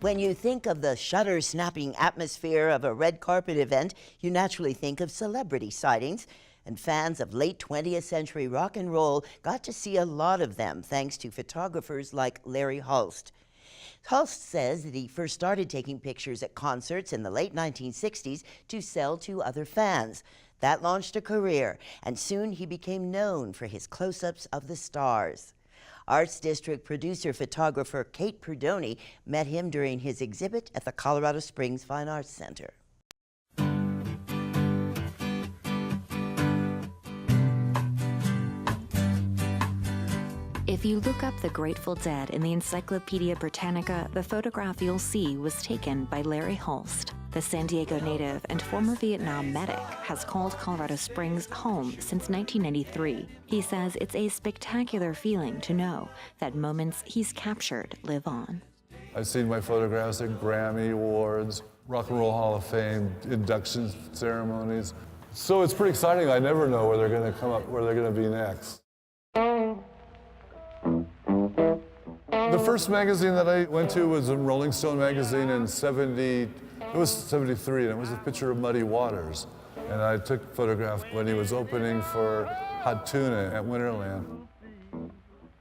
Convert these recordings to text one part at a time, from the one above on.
When you think of the shutter-snapping atmosphere of a red carpet event, you naturally think of celebrity sightings. And fans of late 20th century rock and roll got to see a lot of them thanks to photographers like Larry Hulst. Hulst says that he first started taking pictures at concerts in the late 1960s to sell to other fans. That launched a career, and soon he became known for his close-ups of the stars. Arts District producer-photographer Kate Prudoni met him during his exhibit at the Colorado Springs Fine Arts Center. If you look up the Grateful Dead in the Encyclopedia Britannica, the photograph you'll see was taken by Larry Hulst. The San Diego native and former Vietnam medic has called Colorado Springs home since 1993. He says it's a spectacular feeling to know that moments he's captured live on. I've seen my photographs at Grammy Awards, Rock and Roll Hall of Fame, induction ceremonies. So it's pretty exciting. I never know where they're going to come up, where they're going to be next. The first magazine that I went to was a Rolling Stone magazine in 73, and it was a picture of Muddy Waters. And I took a photograph when he was opening for Hot Tuna at Winterland.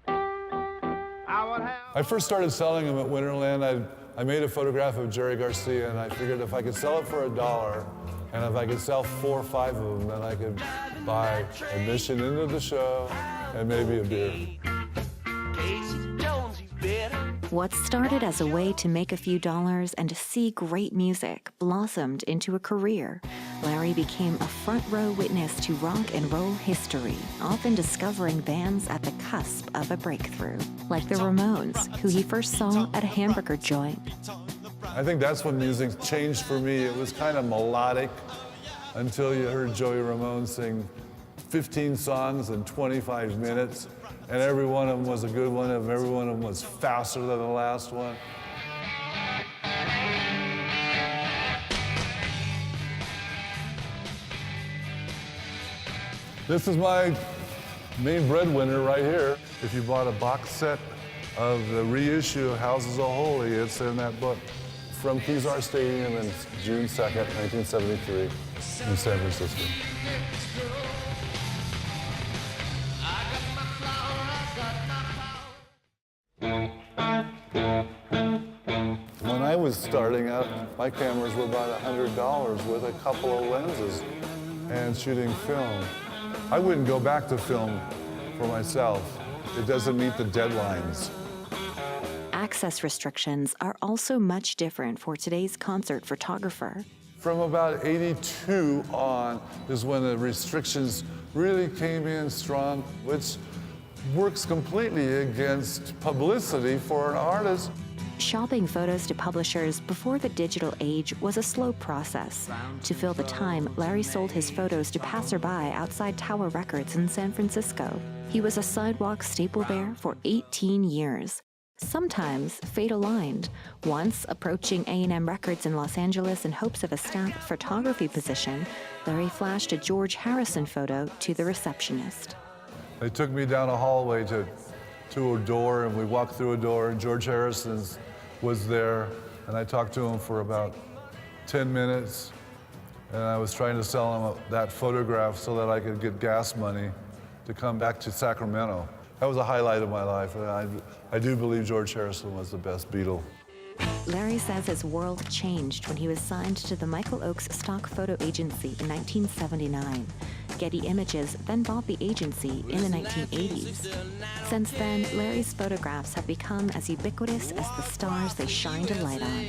I first started selling them at Winterland. I made a photograph of Jerry Garcia, and I figured if I could sell it for $1, and if I could sell 4 or 5 of them, then I could buy admission into the show and maybe a beer. What started as a way to make a few dollars and to see great music blossomed into a career. Larry became a front-row witness to rock and roll history, often discovering bands at the cusp of a breakthrough, like the Ramones, who he first saw at a hamburger joint. I think that's when music changed for me. It was kind of melodic until you heard Joey Ramone sing 15 songs in 25 minutes. And every one of them was a good one, and every one of them was faster than the last one. This is my main breadwinner right here. If you bought a box set of the reissue of Houses of Holy, it's in that book. From Kezar Stadium in June 2nd, 1973 in San Francisco. When I was starting out, my cameras were about $100 with a couple of lenses and shooting film. I wouldn't go back to film for myself. It doesn't meet the deadlines. Access restrictions are also much different for today's concert photographer. From about '82 on is when the restrictions really came in strong, which works completely against publicity for an artist. Shopping photos to publishers before the digital age was a slow process. To fill the time, Larry sold his photos to passerby outside Tower Records in San Francisco. He was a sidewalk staple there for 18 years. Sometimes fate aligned. Once, approaching A&M Records in Los Angeles in hopes of a staff photography position, Larry flashed a George Harrison photo to the receptionist. They took me down a hallway to a door, and we walked through a door, and George Harrison was there, and I talked to him for about 10 minutes, and I was trying to sell him that photograph so that I could get gas money to come back to Sacramento. That was a highlight of my life, and I do believe George Harrison was the best Beatle. Larry says his world changed when he was signed to the Michael Oakes stock photo agency in 1979. Getty Images then bought the agency in the 1980s. Since then, Larry's photographs have become as ubiquitous as the stars they shined a light on.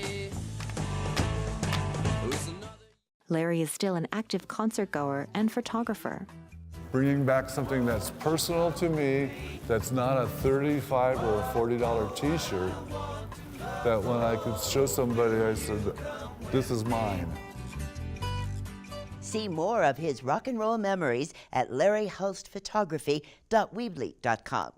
Larry is still an active concert goer and photographer. Bringing back something that's personal to me, that's not a $35 or a $40 t-shirt, that when I could show somebody, I said, this is mine. See more of his rock and roll memories at larryhulstphotography.weebly.com.